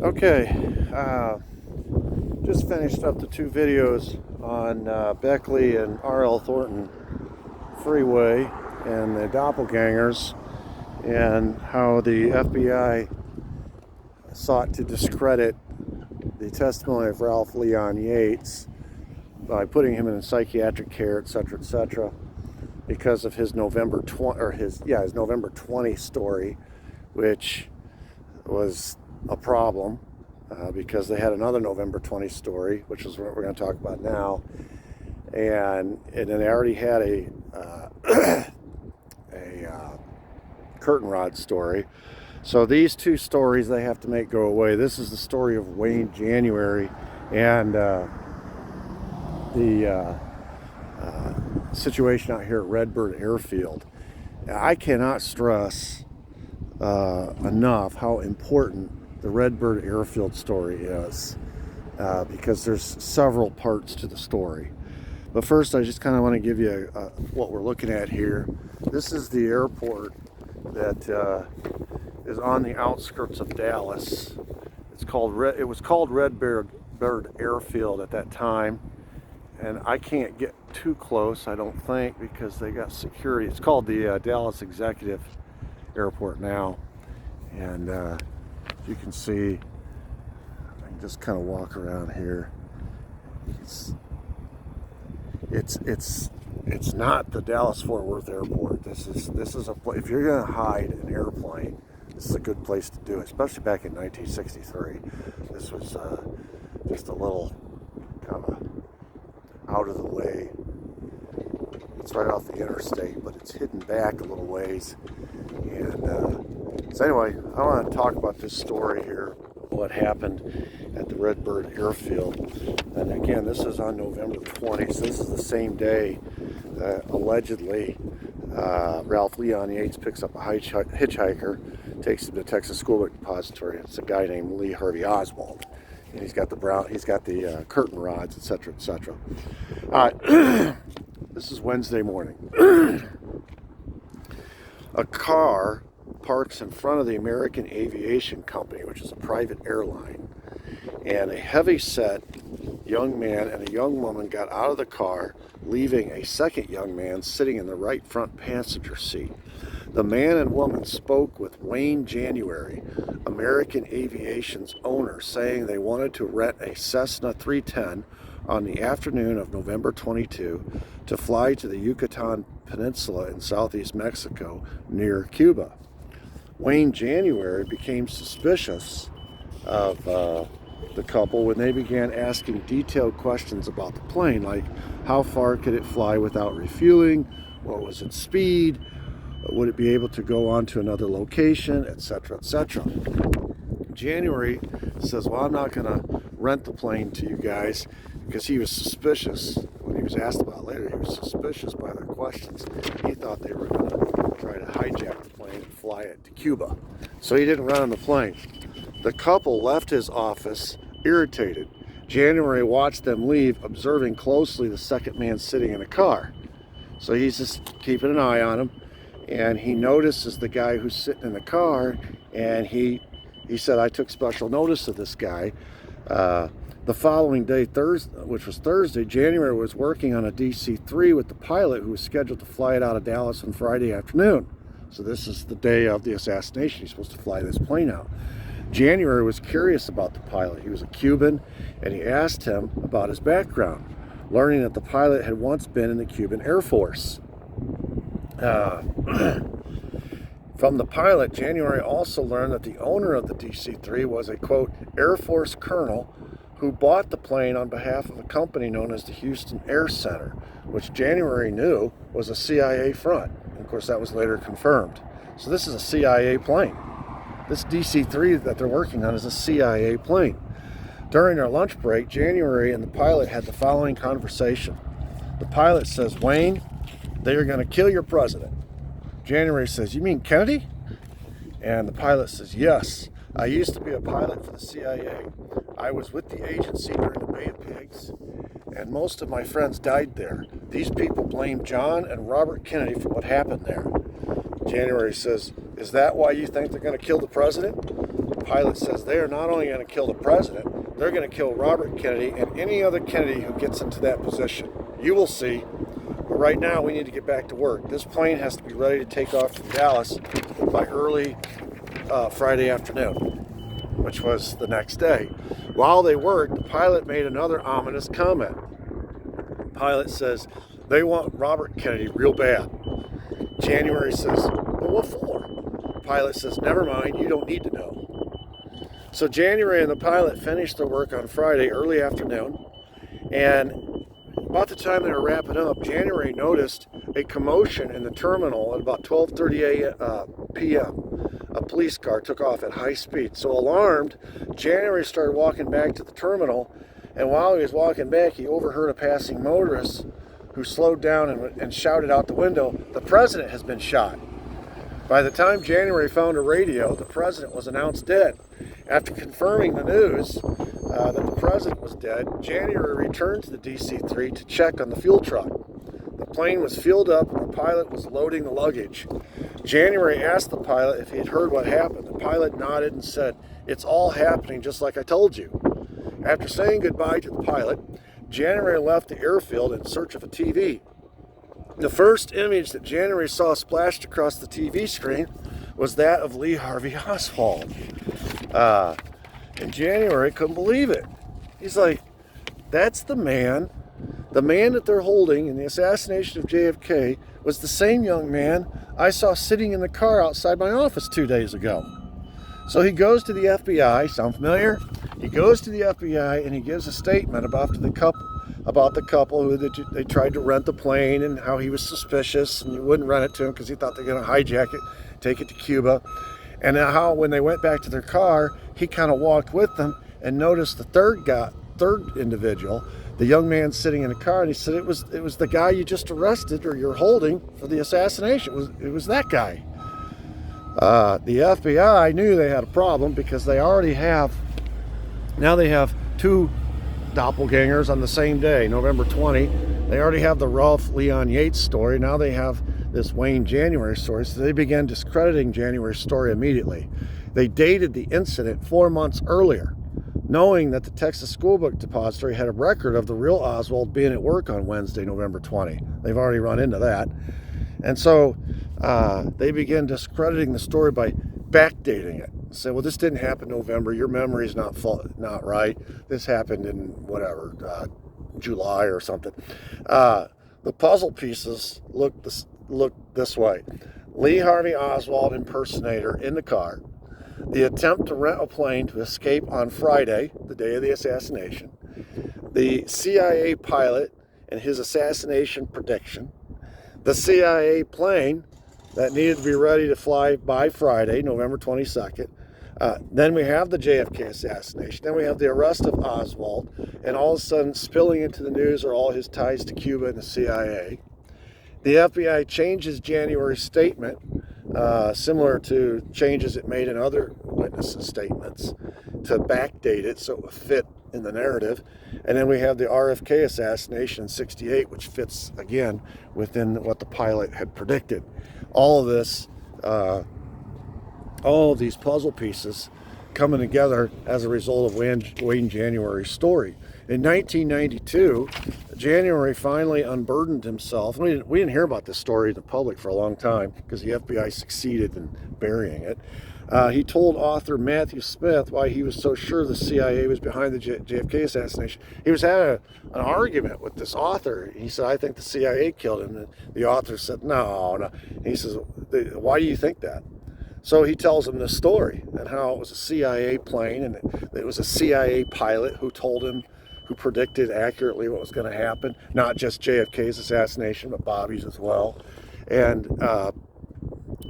Okay, just finished up the two videos on Beckley and R.L. Thornton Freeway and the doppelgangers, and how the FBI sought to discredit the testimony of Ralph Leon Yates by putting him in psychiatric care, etc., because of his November 20 or his November 20 story, which was a problem because they had another November 20 story, which is what we're going to talk about now, and then they already had a curtain rod story. So these two stories they have to make go away. This is the story of Wayne January and the situation out here at Redbird Airfield. I cannot stress enough how important the Redbird Airfield story is, because there's several parts to the story. But first, I just kind of want to give you what we're looking at here. This is the airport that is on the outskirts of Dallas. It was called Redbird Airfield at that time, and I can't get too close, I don't think, because they got security. It's called the Dallas Executive Airport now, and you can see, I can just kind of walk around here. It's not the Dallas Fort Worth Airport. This is a place, if you're going to hide an airplane, this is a good place to do it, especially back in 1963. This was just a little kind of out of the way. It's right off the interstate, but it's hidden back a little ways. And so anyway, I want to talk about this story here, what happened at the Redbird Airfield. And again, this is on November 20th, so this is the same day that allegedly Ralph Leon Yates picks up a hitchhiker, takes him to Texas School Book Depository. It's a guy named Lee Harvey Oswald, and he's got the curtain rods, etc., etc. This is Wednesday morning. A car parks in front of the American Aviation Company, which is a private airline, and a heavy-set young man and a young woman got out of the car, leaving a second young man sitting in the right front passenger seat. The man and woman spoke with Wayne January, American Aviation's owner, saying they wanted to rent a Cessna 310 on the afternoon of November 22 to fly to the Yucatan Peninsula in southeast Mexico near Cuba. Wayne January became suspicious of the couple when they began asking detailed questions about the plane, like how far could it fly without refueling, what was its speed, would it be able to go on to another location, etc., etc. January says, well, I'm not going to rent the plane to you guys, because he was suspicious. When he was asked about it later, he was suspicious by their questions. He thought they were going to try to hijack the plane and fly it to Cuba. So he didn't rent on the plane. The couple left his office irritated. January watched them leave, observing closely the second man sitting in a car. So he's just keeping an eye on him, and he notices the guy who's sitting in the car, and he said, I took special notice of this guy. The following day, which was Thursday, January was working on a DC-3 with the pilot who was scheduled to fly it out of Dallas on Friday afternoon. So this is the day of the assassination. He's supposed to fly this plane out. January was curious about the pilot. He was a Cuban, and he asked him about his background, learning that the pilot had once been in the Cuban Air Force. From the pilot, January also learned that the owner of the DC-3 was a, quote, Air Force colonel who bought the plane on behalf of a company known as the Houston Air Center, which January knew was a CIA front. And of course, that was later confirmed. So this is a CIA plane. This DC-3 that they're working on is a CIA plane. During their lunch break, January and the pilot had the following conversation. The pilot says, Wayne, they are going to kill your president. January says, you mean Kennedy? And the pilot says, yes, I used to be a pilot for the CIA. I was with the agency during the Bay of Pigs, and most of my friends died there. These people blame John and Robert Kennedy for what happened there. January says, is that why you think they're going to kill the president? the pilot says they are not only going to kill the president, they're going to kill Robert Kennedy and any other Kennedy who gets into that position. You will see. But right now, we need to get back to work. This plane has to be ready to take off from Dallas by early Friday afternoon, which was the next day. While they worked, the pilot made another ominous comment. The pilot says, they want Robert Kennedy real bad. January says, well, what for? The pilot says, never mind, you don't need to know. So January and the pilot finished their work on Friday early afternoon, and about the time they were wrapping up, January noticed a commotion in the terminal at about 12:30 p.m. A police car took off at high speed. So alarmed, January started walking back to the terminal, and while he was walking back, he overheard a passing motorist who slowed down and shouted out the window, "The president has been shot." By the time January found a radio, the president was announced dead. After confirming the news that the president was dead, January returned to the DC-3 to check on the fuel truck. The plane was fueled up and the pilot was loading the luggage. January asked the pilot if he had heard what happened. The pilot nodded and said, "It's all happening just like I told you." After saying goodbye to the pilot, January left the airfield in search of a TV. The first image that January saw splashed across the TV screen was that of Lee Harvey Oswald. And January couldn't believe it. He's like, that's the man that they're holding in the assassination of JFK was the same young man I saw sitting in the car outside my office 2 days ago. So he goes to the FBI, sound familiar? He goes to the FBI and he gives a statement about the couple who they tried to rent the plane and how he was suspicious and he wouldn't rent it to him because he thought they were going to hijack it, take it to Cuba. And how when they went back to their car, he kind of walked with them and noticed the third individual, the young man sitting in the car, and he said it was the guy you just arrested or you're holding for the assassination. It was that guy. The FBI knew they had a problem because they have two doppelgangers on the same day, November 20. They already have the Ralph Leon Yates story. Now they have this Wayne January story. So they began discrediting January's story immediately. They dated the incident 4 months earlier, knowing that the Texas School Book Depository had a record of the real Oswald being at work on Wednesday, November 20. They've already run into that. And so they began discrediting the story by backdating it. Say, well, this didn't happen in November. Your memory's not right. This happened in whatever, July or something. The puzzle pieces look this way. Lee Harvey Oswald impersonator in the car. The attempt to rent a plane to escape on Friday, the day of the assassination. The CIA pilot and his assassination prediction. The CIA plane that needed to be ready to fly by Friday, November 22nd. Then we have the JFK assassination. Then we have the arrest of Oswald. And all of a sudden, spilling into the news are all his ties to Cuba and the CIA. The FBI changes January's statement, similar to changes it made in other witnesses' statements, to backdate it so it would fit in the narrative. And then we have the RFK assassination in '68, which fits, again, within what the pilot had predicted. All of this, all of these puzzle pieces coming together as a result of Wayne January's story. In 1992, January finally unburdened himself. We didn't hear about this story in the public for a long time because the FBI succeeded in burying it. He told author Matthew Smith why he was so sure the CIA was behind the JFK assassination. He was having an argument with this author. He said, "I think the CIA killed him." And the author said, "No." He says, "Why do you think that?" So he tells him this story and how it was a CIA plane and it was a CIA pilot who told him, who predicted accurately what was going to happen, not just JFK's assassination, but Bobby's as well. And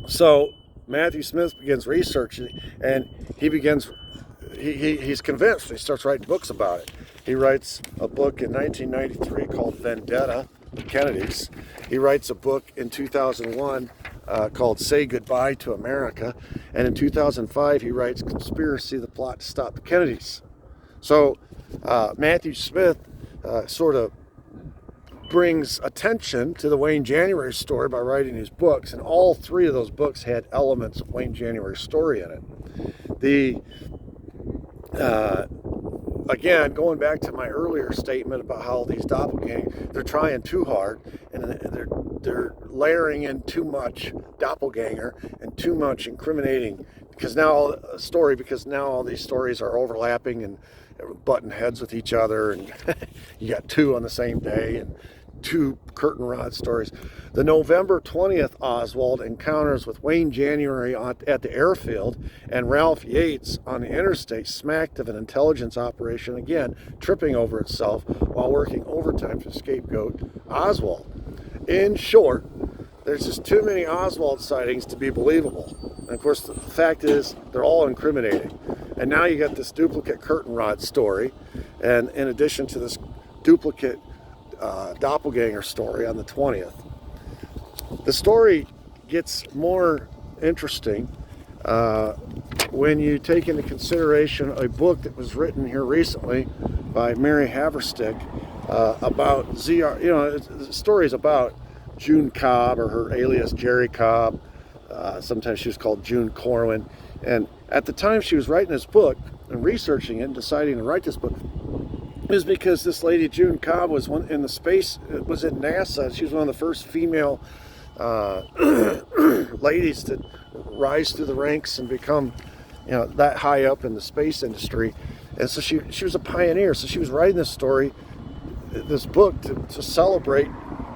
so Matthew Smith begins researching, and he's convinced. He starts writing books about it. He writes a book in 1993 called Vendetta, the Kennedys. He writes a book in 2001 called Say Goodbye to America. And in 2005, he writes Conspiracy, the Plot to Stop the Kennedys. So Matthew Smith sort of brings attention to the Wayne January story by writing his books, and all three of those books had elements of Wayne January's story in it. The again, going back to my earlier statement about how these doppelgangers, they're trying too hard, and they're layering in too much doppelganger and too much incriminating, because now all these stories are overlapping and butting heads with each other, and you got two on the same day and two curtain rod stories. The November 20th Oswald encounters with Wayne January at the airfield and Ralph Yates on the interstate smacked of an intelligence operation, again tripping over itself while working overtime to scapegoat Oswald. In short, there's just too many Oswald sightings to be believable. And of course, the fact is, they're all incriminating. And now you got this duplicate curtain rod story, and in addition to this duplicate doppelganger story on the 20th. The story gets more interesting when you take into consideration a book that was written here recently by Mary Haverstick about ZR. You know, the story is about June Cobb, or her alias Jerry Cobb. Sometimes she was called June Corwin. And at the time she was writing this book and researching it and deciding to write this book, is because this lady June Cobb was was in NASA. She was one of the first female ladies to rise through the ranks and become, you know, that high up in the space industry. And so she was a pioneer. So she was writing this book to celebrate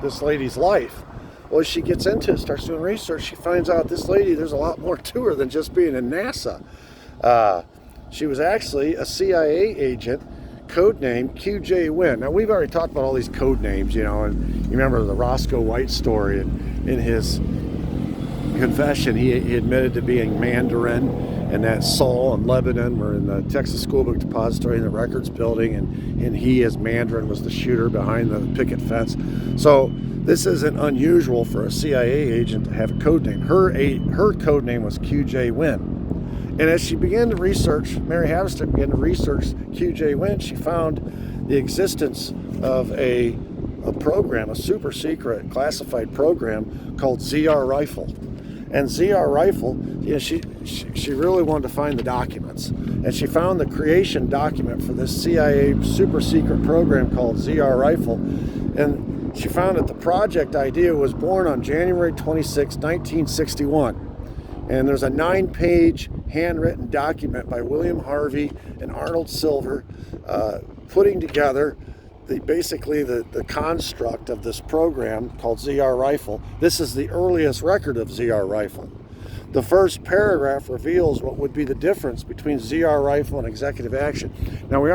this lady's life. Well, as she gets into it, starts doing research, she finds out this lady, there's a lot more to her than just being in NASA. She was actually a CIA agent, codename QJ Wynn. Now, we've already talked about all these code names, you know, and you remember the Roscoe White story. And in his confession, he admitted to being Mandarin, and that Saul and Lebanon were in the Texas School Book Depository in the records building, and he, as Mandarin, was the shooter behind the picket fence. So this isn't unusual for a CIA agent to have a code name. Her code name was QJ Wynn. And as she began to research, Mary Haverstick began to research QJ Wynn, she found the existence of a program, a super secret classified program called ZR Rifle. And ZR Rifle, you know, she really wanted to find the documents. And she found the creation document for this CIA super secret program called ZR Rifle. And she found that the project idea was born on January 26, 1961. And there's a 9-page handwritten document by William Harvey and Arnold Silver putting together basically the construct of this program called ZR Rifle. This is the earliest record of ZR Rifle. The first paragraph reveals what would be the difference between ZR Rifle and executive action. Now, we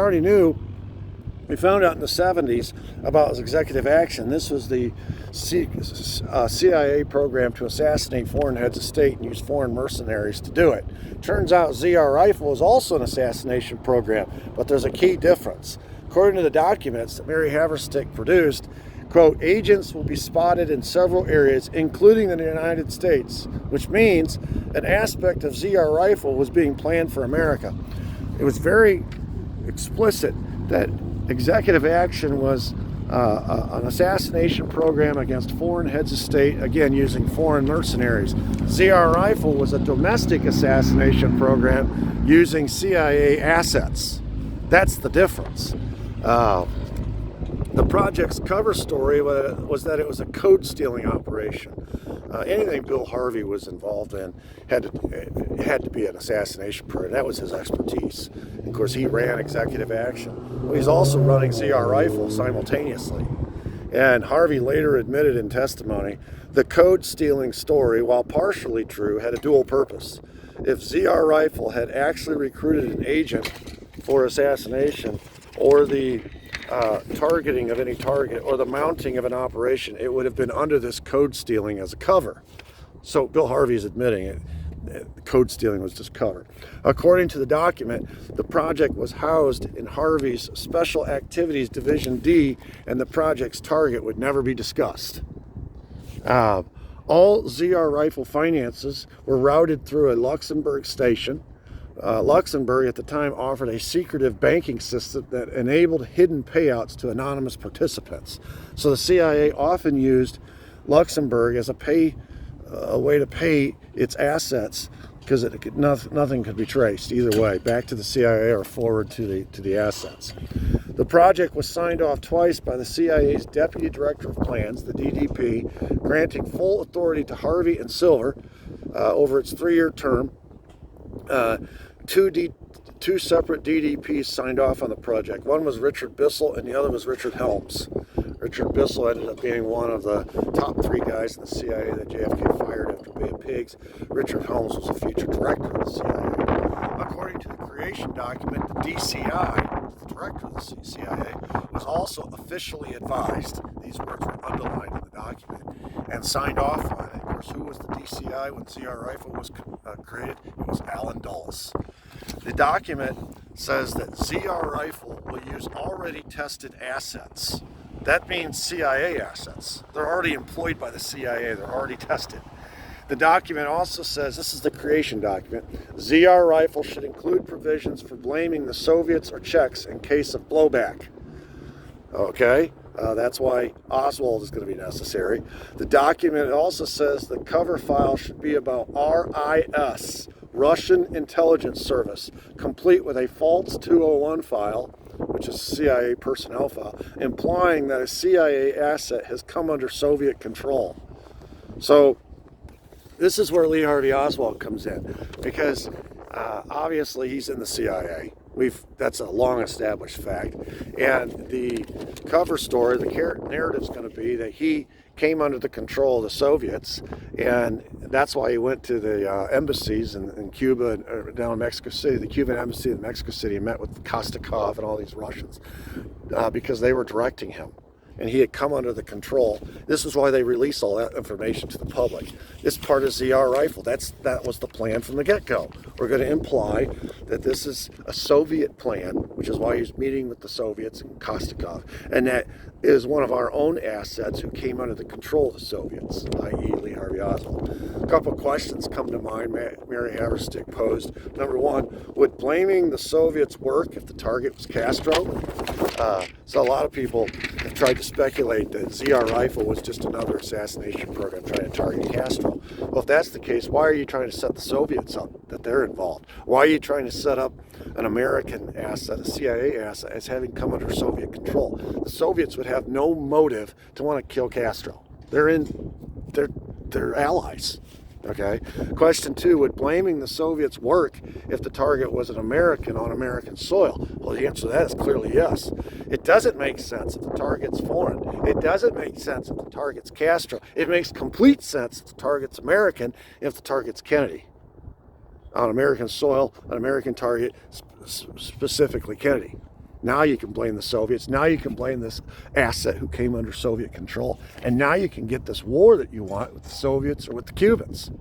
found out in the 70s about executive action. This was the CIA program to assassinate foreign heads of state and use foreign mercenaries to do it. Turns out ZR Rifle is also an assassination program, but there's a key difference. According to the documents that Mary Haverstick produced, quote, agents will be spotted in several areas, including the United States, which means an aspect of ZR Rifle was being planned for America. It was very explicit that executive action was an assassination program against foreign heads of state, again using foreign mercenaries. ZR Rifle was a domestic assassination program using CIA assets. That's the difference. The project's cover story was that it was a code stealing operation. Anything Bill Harvey was involved in had to be an assassination program. That was his expertise. And of course, he ran executive action. Well, he's also running ZR Rifle simultaneously. And Harvey later admitted in testimony, the code stealing story, while partially true, had a dual purpose. If ZR Rifle had actually recruited an agent for assassination, or the targeting of any target, or the mounting of an operation, it would have been under this code stealing as a cover. So Bill Harvey's admitting it. Code stealing was just cover. According to the document, the project was housed in Harvey's Special Activities Division D, and the project's target would never be discussed. All ZR Rifle finances were routed through a Luxembourg station. Luxembourg at the time offered a secretive banking system that enabled hidden payouts to anonymous participants. So the CIA often used Luxembourg as a way to pay its assets because nothing could be traced either way, back to the CIA or forward to the assets. The project was signed off twice by the CIA's Deputy Director of Plans, the DDP, granting full authority to Harvey and Silver over its 3-year term. Two separate DDPs signed off on the project. One was Richard Bissell and the other was Richard Helms. Richard Bissell ended up being one of the top 3 guys in the CIA that JFK fired after Bay of Pigs. Richard Helms was a future director of the CIA. According to the creation document, the DCI, the director of the CIA, was also officially advised. These words were underlined in the document and signed off on it. Of course, who was the DCI when ZR Rifle was created? It was Allen Dulles. The document says that ZR Rifle will use already tested assets. That means CIA assets. They're already employed by the CIA. They're already tested. The document also says, this is the creation document, ZR Rifle should include provisions for blaming the Soviets or Czechs in case of blowback. Okay, that's why Oswald is going to be necessary. The document also says the cover file should be about RIS, Russian Intelligence Service, complete with a false 201 file, which is a CIA personnel file, implying that a CIA asset has come under Soviet control. So this is where Lee Harvey Oswald comes in, because obviously he's in the CIA. That's a long established fact. And the cover story, the narrative is going to be that he came under the control of the Soviets, and that's why he went to the embassies in Cuba and down in Mexico City, the Cuban embassy in Mexico City, and met with Kostakov and all these Russians because they were directing him. And he had come under the control. This is why they release all that information to the public. This part is ZR Rifle. That was the plan from the get-go. We're going to imply that this is a Soviet plan, which is why he's meeting with the Soviets and Kostakov, and that is one of our own assets who came under the control of the Soviets, i.e. Lee Harvey Oswald. A couple of questions come to mind Mary Haverstick posed. Number one, would blaming the Soviets work if the target was Castro? So a lot of people have tried to speculate that ZR Rifle was just another assassination program trying to target Castro. Well, if that's the case, why are you trying to set the Soviets up that they're involved? Why are you trying to set up an American asset, a CIA asset, as having come under Soviet control? The Soviets would have no motive to want to kill Castro. They're allies. Okay. Question two, would blaming the Soviets work if the target was an American on American soil? Well, the answer to that is clearly yes. It doesn't make sense if the target's foreign. It doesn't make sense if the target's Castro. It makes complete sense if the target's American, if the target's Kennedy. On American soil, an American target, specifically Kennedy. Now you can blame the Soviets. Now you can blame this asset who came under Soviet control. And now you can get this war that you want with the Soviets or with the Cubans,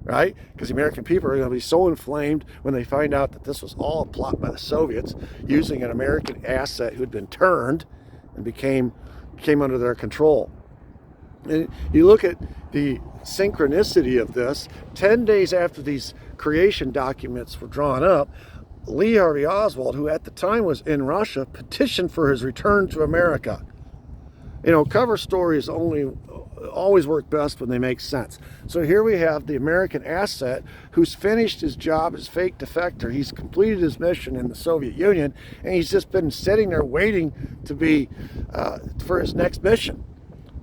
right? Because the American people are going to be so inflamed when they find out that this was all a plot by the Soviets using an American asset who had been turned and came under their control. And you look at the synchronicity of this. 10 days after these creation documents were drawn up, Lee Harvey Oswald, who at the time was in Russia, petitioned for his return to America. You know, cover stories always work best when they make sense. So here we have the American asset who's finished his job as fake defector. He's completed his mission in the Soviet Union, and he's just been sitting there waiting to be for his next mission.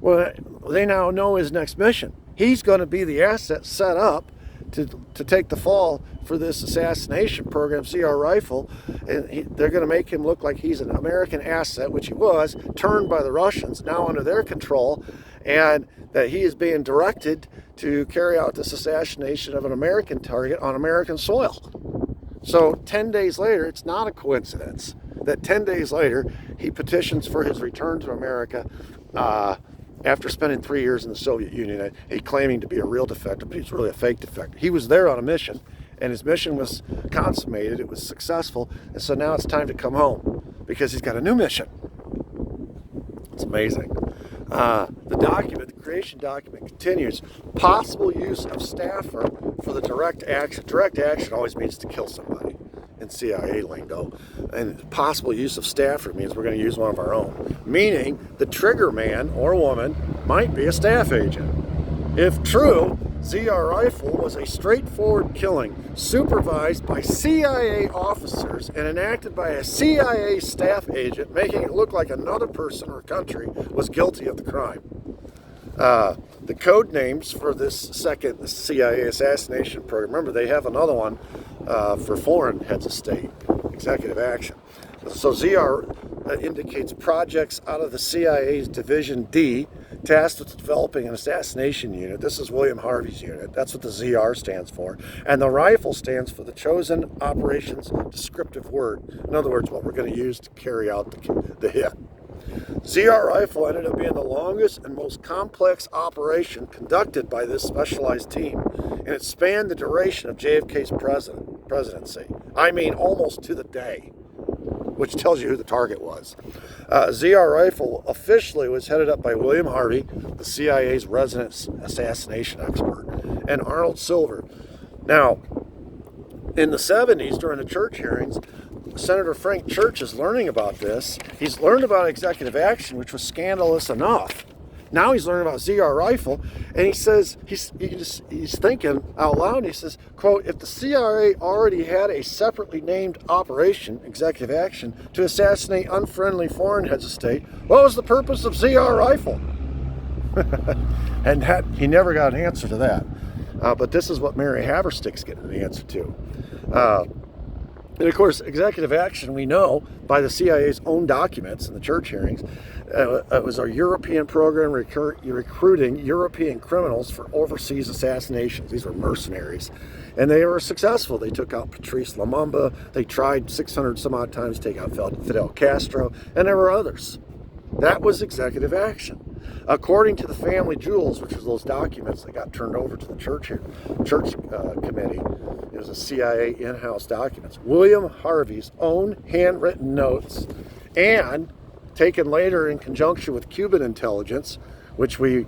Well, they now know his next mission. He's going to be the asset set up to take the fall for this assassination program, ZR Rifle, and they're going to make him look like he's an American asset, which he was, turned by the Russians, now under their control, and that he is being directed to carry out this assassination of an American target on American soil. So 10 days later, it's not a coincidence that 10 days later, he petitions for his return to America after spending 3 years in the Soviet Union. He claiming to be a real defector, but he's really a fake defector. He was there on a mission, and his mission was consummated. It was successful, and so now it's time to come home because he's got a new mission. It's amazing. The creation document continues. Possible use of staffer for the direct action. Direct action always means to kill somebody in CIA lingo. And possible use of staffer means we're going to use one of our own. Meaning the trigger man or woman might be a staff agent. If true, ZR Rifle was a straightforward killing supervised by CIA officers and enacted by a CIA staff agent, making it look like another person or country was guilty of the crime. The code names for this second CIA assassination program, remember they have another one for foreign heads of state, executive action. So ZR indicates projects out of the CIA's Division D, tasked with developing an assassination unit. This is William Harvey's unit. That's what the ZR stands for. And the rifle stands for the Chosen Operations Descriptive Word. In other words, what we're going to use to carry out the hit. ZR Rifle ended up being the longest and most complex operation conducted by this specialized team, and it spanned the duration of JFK's presidency. I mean, almost to the day, which tells you who the target was. ZR Rifle officially was headed up by William Harvey, the CIA's resident assassination expert, and Arnold Silver. Now, in the 70s, during the Church hearings, Senator Frank Church is learning about this. He's learned about executive action, which was scandalous enough. Now he's learning about ZR Rifle, and he says, he's thinking out loud, and he says, quote, if the CIA already had a separately named operation, executive action, to assassinate unfriendly foreign heads of state, what was the purpose of ZR Rifle? And he never got an answer to that. But this is what Mary Haverstick's getting the answer to. And of course, executive action, we know by the CIA's own documents in the Church hearings, it was a European program recruiting European criminals for overseas assassinations. These were mercenaries. And they were successful. They took out Patrice Lumumba. They tried 600 some odd times to take out Fidel Castro. And there were others. That was executive action. According to the family jewels, which was those documents that got turned over to the church committee, it was a CIA in-house documents. William Harvey's own handwritten notes, and taken later in conjunction with Cuban intelligence, which we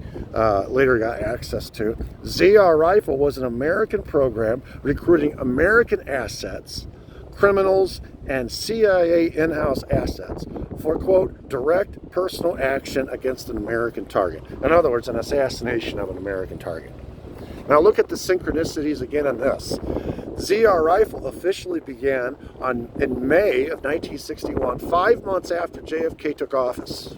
later got access to, ZR Rifle was an American program recruiting American assets, criminals, and CIA in-house assets for, quote, direct personal action against an American target. In other words, an assassination of an American target. Now look at the synchronicities again in this. ZR Rifle officially began in May of 1961, 5 months after JFK took office.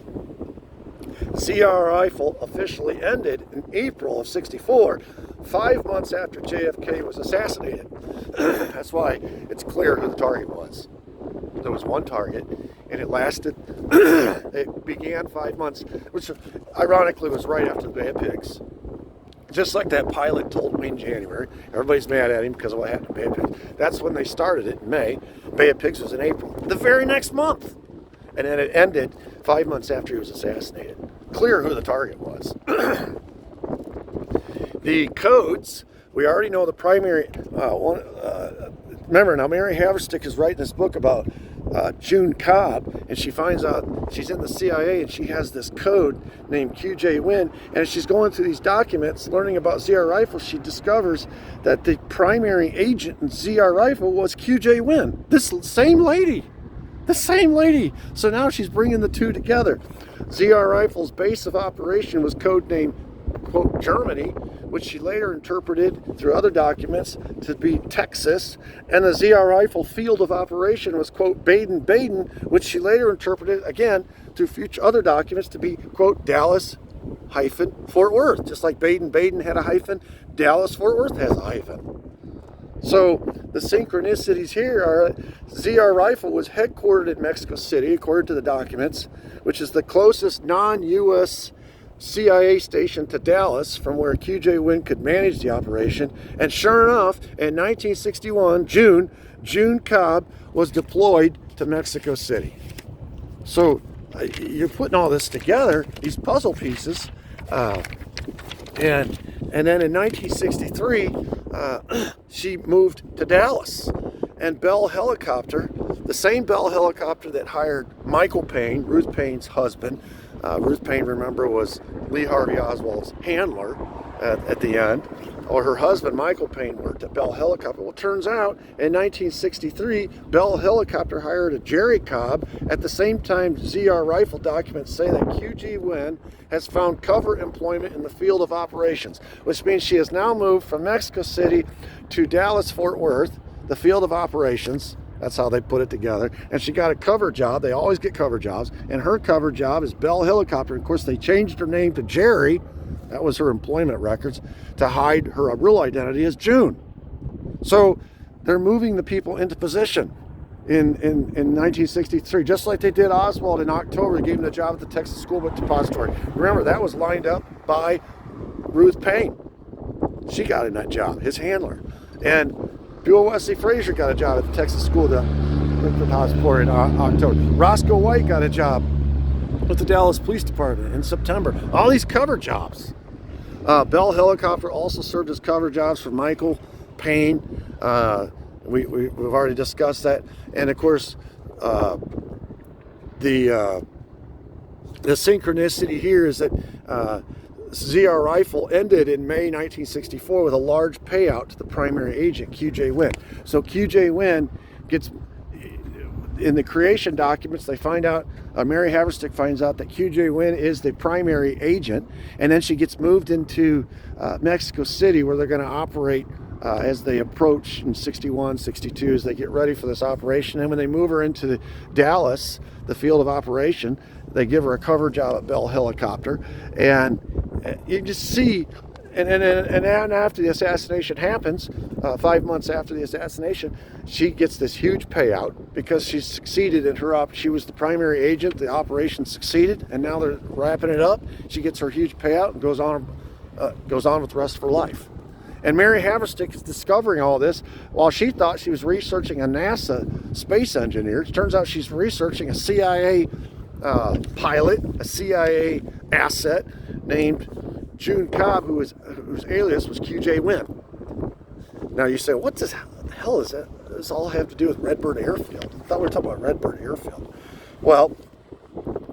ZR Rifle officially ended in April of '64, 5 months after JFK was assassinated. That's why it's clear who the target was. There was one target, and it lasted, it began 5 months, which ironically was right after the Bay of Pigs. Just like that pilot told me in January. Everybody's mad at him because of what happened to Bay of Pigs. That's when they started it in May. Bay of Pigs was in April, the very next month. And then it ended 5 months after he was assassinated. Clear who the target was. The codes, we already know the primary one. Remember, now Mary Haverstick is writing this book about June Cobb, and she finds out she's in the CIA, and she has this code named QJ Win, and as she's going through these documents, learning about ZR Rifle, she discovers that the primary agent in ZR Rifle was QJ Win. This same lady. The same lady. So now she's bringing the two together. ZR Rifle's base of operation was codenamed, quote, Germany, which she later interpreted through other documents to be Texas, and the ZR Rifle field of operation was, quote, Baden-Baden, which she later interpreted, again, through future other documents to be, quote, Dallas-Fort Worth. Just like Baden-Baden had a hyphen, Dallas-Fort Worth has a hyphen. So the synchronicities here are ZR Rifle was headquartered in Mexico City, according to the documents, which is the closest non-U.S. CIA station to Dallas, from where QJ Win could manage the operation. And sure enough, in 1961, June Cobb was deployed to Mexico City. So you're putting all this together, these puzzle pieces, and then in 1963, she moved to Dallas. And Bell Helicopter, the same Bell Helicopter that hired Michael Payne, Ruth Payne's husband. Ruth Payne, remember, was Lee Harvey Oswald's handler at the end. or her husband, Michael Payne, worked at Bell Helicopter. Well, it turns out in 1963, Bell Helicopter hired a Jerry Cobb. At the same time, ZR Rifle documents say that QG Wynn has found cover employment in the field of operations, which means she has now moved from Mexico City to Dallas-Fort Worth, the field of operations. That's how they put it together. And she got a cover job. They always get cover jobs. And her cover job is Bell Helicopter. And of course, they changed her name to Jerry. That was her employment records, to hide her real identity as June. So they're moving the people into position in 1963, just like they did Oswald in October. They gave him the job at the Texas School Book Depository. Remember, that was lined up by Ruth Payne. She got in that job, his handler. And Buell Wesley Frazier got a job at the Texas School Depository in October. Roscoe White got a job with the Dallas Police Department in September. All these cover jobs. Bell Helicopter also served as cover jobs for Michael Payne. We've already discussed that. And of course, the synchronicity here is that ZR Rifle ended in May 1964 with a large payout to the primary agent, QJ Wynn. So QJ Wynn gets, in the creation documents, they find out, Mary Haverstick finds out that QJ Wynn is the primary agent, and then she gets moved into Mexico City, where they're going to operate as they approach in 61, 62, as they get ready for this operation. And when they move her into Dallas, the field of operation, they give her a cover job at Bell Helicopter. And you just see, and after the assassination happens, 5 months after the assassination, she gets this huge payout because she succeeded in her she was the primary agent. The operation succeeded, and now they're wrapping it up. She gets her huge payout and goes on with the rest of her life. And Mary Haverstick is discovering all this while she thought she was researching a NASA space engineer. It turns out she's researching a CIA pilot, a CIA asset named June Cobb, whose alias was QJ Wynn. Now you say, what the hell is that? Does this all have to do with Redbird Airfield? I thought we were talking about Redbird Airfield. Well,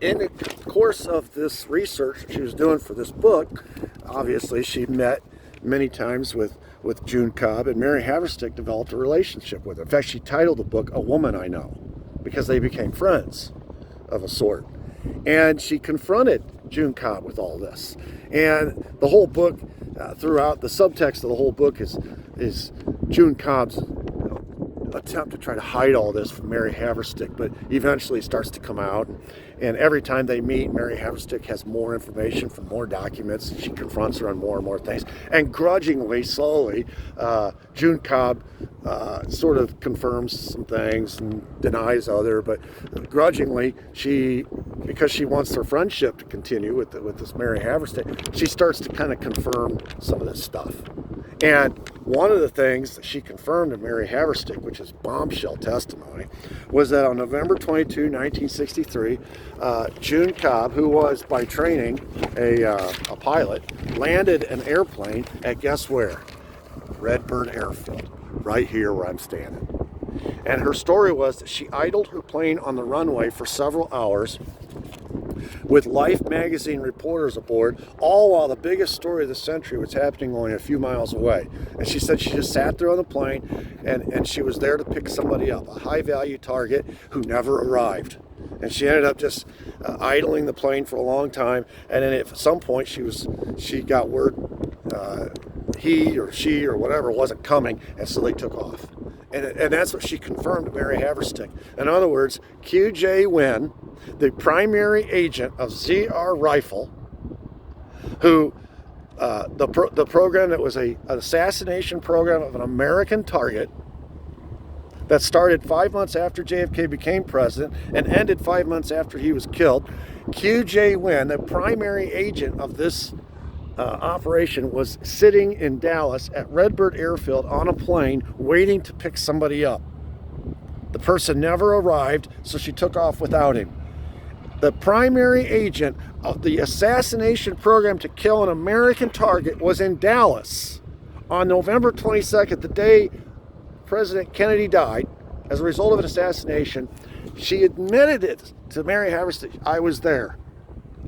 in the course of this research she was doing for this book, obviously she met many times with June Cobb, and Mary Haverstick developed a relationship with her. In fact, she titled the book A Woman I Know, because they became friends of a sort. And she confronted June Cobb with all this. And the whole book, throughout the subtext of the whole book is June Cobb's attempt to try to hide all this from Mary Haverstick, but eventually it starts to come out. And every time they meet, Mary Haverstick has more information from more documents. She confronts her on more and more things. And grudgingly, slowly, June Cobb sort of confirms some things and denies other, but grudgingly, because she wants their friendship to continue with this Mary Haverstick, she starts to kind of confirm some of this stuff. And one of the things that she confirmed to Mary Haverstick, which is bombshell testimony, was that on November 22, 1963, June Cobb, who was by training a pilot, landed an airplane at, guess where? Redbird Airfield, right here where I'm standing. And her story was that she idled her plane on the runway for several hours with Life magazine reporters aboard, all while the biggest story of the century was happening only a few miles away. And she said she just sat there on the plane, and she was there to pick somebody up, a high-value target who never arrived. And she ended up just idling the plane for a long time, and then at some point she got word he or she or whatever wasn't coming, and so they took off. And that's what she confirmed to Mary Haverstick. In other words, QJ Wynn, the primary agent of ZR Rifle, who the program that was an assassination program of an American target that started 5 months after JFK became president and ended 5 months after he was killed. QJ Wynn, the primary agent of this operation, was sitting in Dallas at Redbird Airfield on a plane waiting to pick somebody up. The person never arrived, so she took off without him. The primary agent of the assassination program to kill an American target was in Dallas on November 22nd, the day President Kennedy died as a result of an assassination. She admitted it to Mary Haverstick. I was there.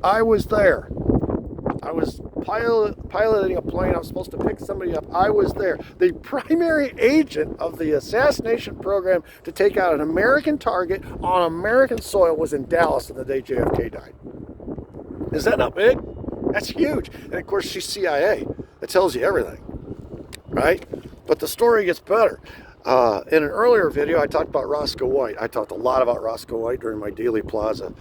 I was piloting a plane. I was supposed to pick somebody up. I was there. The primary agent of the assassination program to take out an American target on American soil was in Dallas on the day JFK died. Is that not big? That's huge. And of course, she's CIA. That tells you everything, right? But the story gets better. In an earlier video, I talked about Roscoe White. I talked a lot about Roscoe White during my Dealey Plaza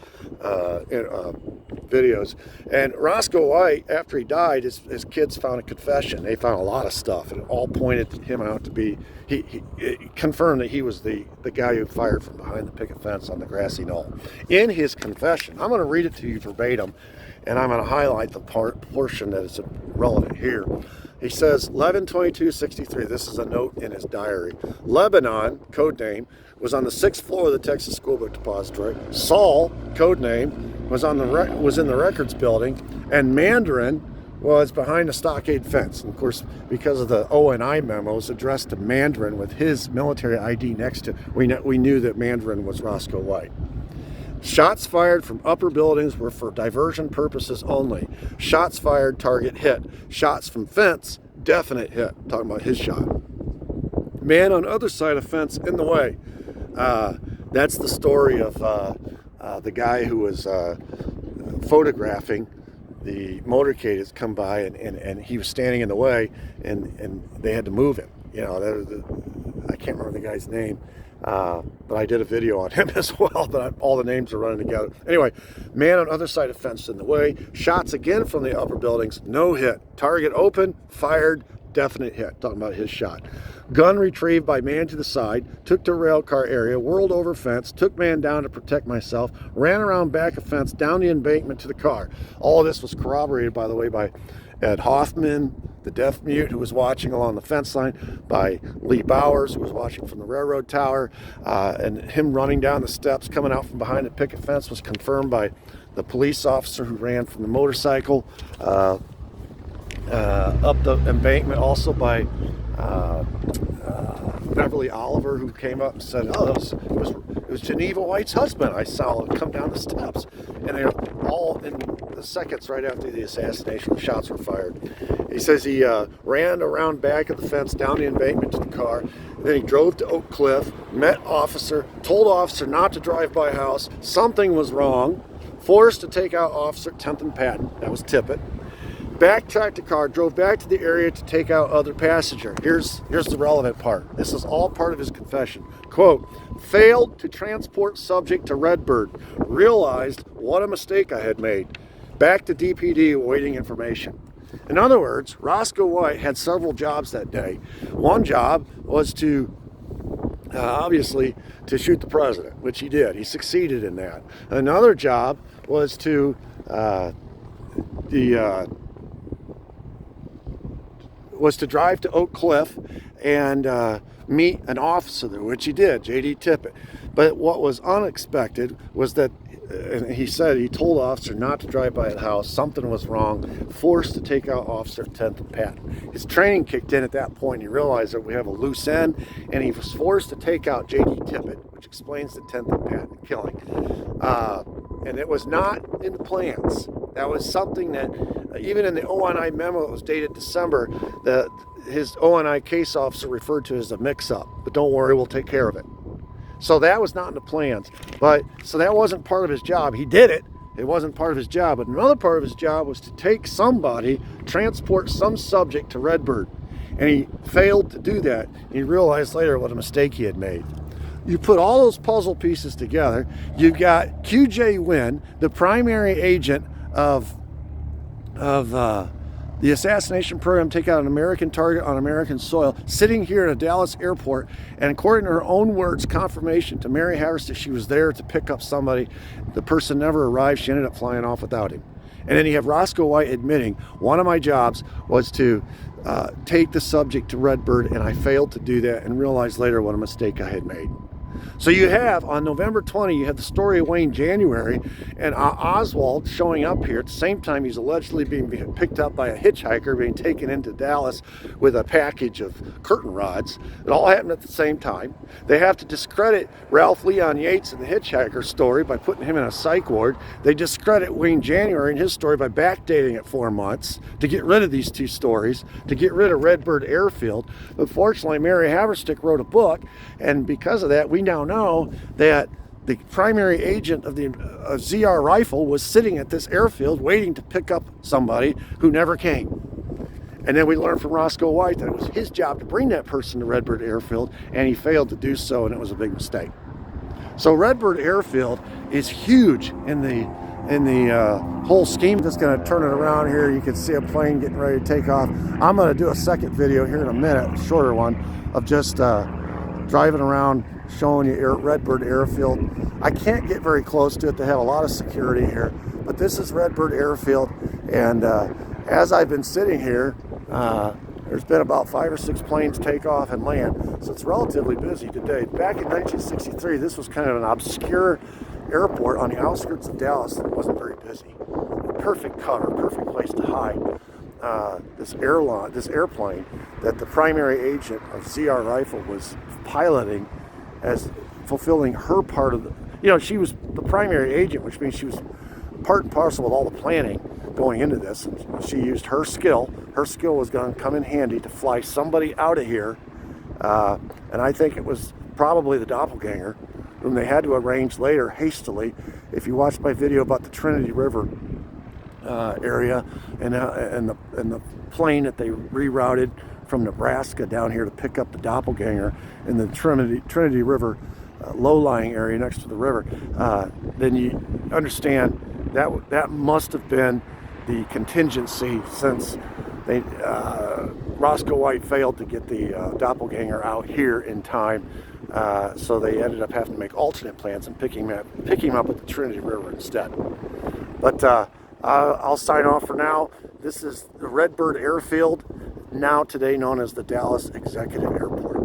videos. And Roscoe White, after he died, his kids found a confession. They found a lot of stuff, and it all pointed him out to be, it confirmed that he was the guy who fired from behind the picket fence on the grassy knoll. In his confession, I'm going to read it to you verbatim, and I'm going to highlight the portion that is relevant here. He says, 11/22/63, this is a note in his diary. Lebanon, code name, was on the 6th floor of the Texas School Book Depository. Saul, code name, was in the records building, and Mandarin was behind a stockade fence. And of course, because of the O&I memos addressed to Mandarin with his military ID next to, we knew that Mandarin was Roscoe White. Shots fired from upper buildings were for diversion purposes only. Shots fired, target hit. Shots from fence, definite hit. Talking about his shot. Man on other side of fence in the way. That's the story of the guy who was photographing the motorcade has come by, and he was standing in the way, and they had to move him. You know, I can't remember the guy's name. But I did a video on him as well, but all the names are running together. Anyway, man on other side of fence in the way. Shots again from the upper buildings, no hit. Target open, fired, definite hit. Talking about his shot. Gun retrieved by man to the side, took to rail car area, whirled over fence, took man down to protect myself, ran around back of fence, down the embankment to the car. All of this was corroborated, by the way, by Ed Hoffman, the deaf mute who was watching along the fence line, by Lee Bowers, who was watching from the railroad tower, and him running down the steps, coming out from behind the picket fence was confirmed by the police officer who ran from the motorcycle up the embankment, also by Beverly Oliver, who came up and said, oh, it was Geneva White's husband. I saw him come down the steps. And they were all in the seconds right after the assassination, shots were fired. He says he ran around back of the fence, down the embankment to the car. Then he drove to Oak Cliff, met officer, told officer not to drive by house. Something was wrong. Forced to take out officer 10th and Patton. That was Tippett. Backtracked the car, drove back to the area to take out other passenger. Here's the relevant part. This is all part of his confession. Quote, failed to transport subject to Redbird. Realized what a mistake I had made. Back to DPD awaiting information. In other words, Roscoe White had several jobs that day. One job was to, obviously, to shoot the president, which he did. He succeeded in that. Another job was to drive to Oak Cliff and meet an officer there, which he did, J.D. Tippett. But what was unexpected was that, and he said he told officer not to drive by the house, something was wrong, forced to take out officer 10th and Patton. His training kicked in at that point. He realized that we have a loose end, and he was forced to take out J.D. Tippett, which explains the 10th and Patton killing. And it was not in the plans. That was something that, even in the O&I memo that was dated December, his O&I case officer referred to as a mix-up. But don't worry, we'll take care of it. So that was not in the plans. So that wasn't part of his job. He did it. It wasn't part of his job. But another part of his job was to take somebody, transport some subject to Redbird. And he failed to do that. He realized later what a mistake he had made. You put all those puzzle pieces together, you've got QJ Wynn, the primary agent of the assassination program, take out an American target on American soil, sitting here at a Dallas airport, and according to her own words, confirmation to Mary Harris that she was there to pick up somebody. The person never arrived. She ended up flying off without him. And then you have Roscoe White admitting, one of my jobs was to take the subject to Redbird, and I failed to do that and realized later what a mistake I had made. So you have, on November 20, you have the story of Wayne January and Oswald showing up here. At the same time, he's allegedly being picked up by a hitchhiker, being taken into Dallas with a package of curtain rods. It all happened at the same time. They have to discredit Ralph Leon Yates and the hitchhiker story by putting him in a psych ward. They discredit Wayne January and his story by backdating it 4 months to get rid of these two stories, to get rid of Redbird Airfield. But fortunately, Mary Haverstick wrote a book, and because of that, we now know that the primary agent of the ZR rifle was sitting at this airfield waiting to pick up somebody who never came. And then we learned from Roscoe White that it was his job to bring that person to Redbird Airfield, and he failed to do so, and it was a big mistake. So Redbird Airfield is huge in the whole scheme. Just going to turn it around here. You can see a plane getting ready to take off. I'm going to do a second video here in a minute, a shorter one, of just driving around showing you Redbird Airfield. I can't get very close to it. They have a lot of security here, but this is Redbird Airfield, and as I've been sitting here, there's been about 5 or 6 planes take off and land, so it's relatively busy today. Back in 1963, this was kind of an obscure airport on the outskirts of Dallas that wasn't very busy. Perfect cover, perfect place to hide. This airplane that the primary agent of ZR Rifle was piloting as fulfilling her part of the, she was the primary agent, which means she was part and parcel with all the planning going into this. And she used her skill. Her skill was going to come in handy to fly somebody out of here. And I think it was probably the doppelganger, whom they had to arrange later hastily. If you watch my video about the Trinity River area and the plane that they rerouted from Nebraska down here to pick up the doppelganger in the Trinity River low-lying area next to the river, then you understand that must have been the contingency, since they Roscoe White failed to get the doppelganger out here in time, so they ended up having to make alternate plans and pick him up at the Trinity River instead. But I'll sign off for now. This is the Redbird Airfield, now today known as the Dallas Executive Airport.